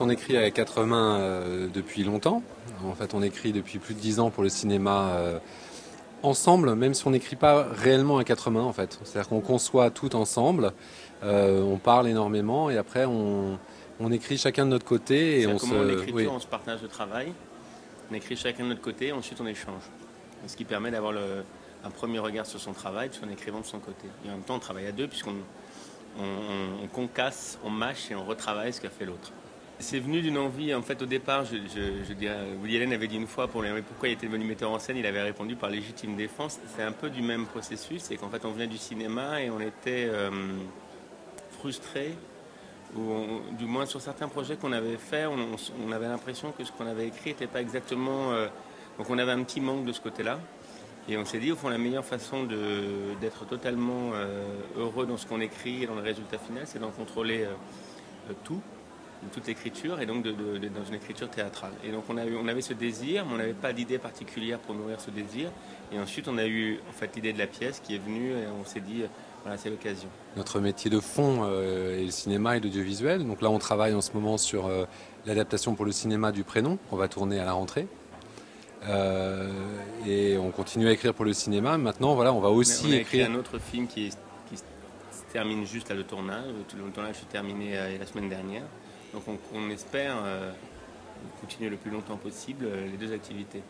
On écrit à quatre mains depuis longtemps. En fait, on écrit depuis plus de 10 ans pour le cinéma ensemble, même si on n'écrit pas réellement à quatre mains en fait. C'est-à-dire qu'on conçoit tout ensemble, on parle énormément et après on écrit chacun de notre côté et C'est-à-dire on comment se... Oui. l'écriture, on se partage le travail, on écrit chacun de notre côté, ensuite on échange. Ce qui permet d'avoir un premier regard sur son travail, tout en écrivant de son côté. Et en même temps, on travaille à deux, puisqu'on on concasse, on mâche et on retravaille ce qu'a fait l'autre. C'est venu d'une envie, en fait, au départ, je dirais, Woody Allen avait dit une fois, pour lui demander pourquoi il était devenu metteur en scène, il avait répondu par légitime défense. C'est un peu du même processus, c'est qu'en fait, on venait du cinéma et on était frustré, du moins sur certains projets qu'on avait faits, on avait l'impression que ce qu'on avait écrit n'était pas exactement... donc on avait un petit manque de ce côté-là. Et on s'est dit, au fond, la meilleure façon d'être totalement heureux dans ce qu'on écrit et dans le résultat final, c'est d'en contrôler tout, toute l'écriture, et donc dans une écriture théâtrale. Et donc on avait ce désir, mais on n'avait pas d'idée particulière pour nourrir ce désir. Et ensuite, on a eu en fait l'idée de la pièce qui est venue, et on s'est dit, voilà, c'est l'occasion. Notre métier de fond est le cinéma et l'audiovisuel. Donc là, on travaille en ce moment sur l'adaptation pour le cinéma du Prénom, qu'on va tourner à la rentrée. Et on continue à écrire pour le cinéma. Maintenant, voilà, on va On aussi a écrit écrire. un autre film qui se termine juste là, le tournage. Le tournage s'est terminé la semaine dernière. Donc on espère continuer le plus longtemps possible les deux activités.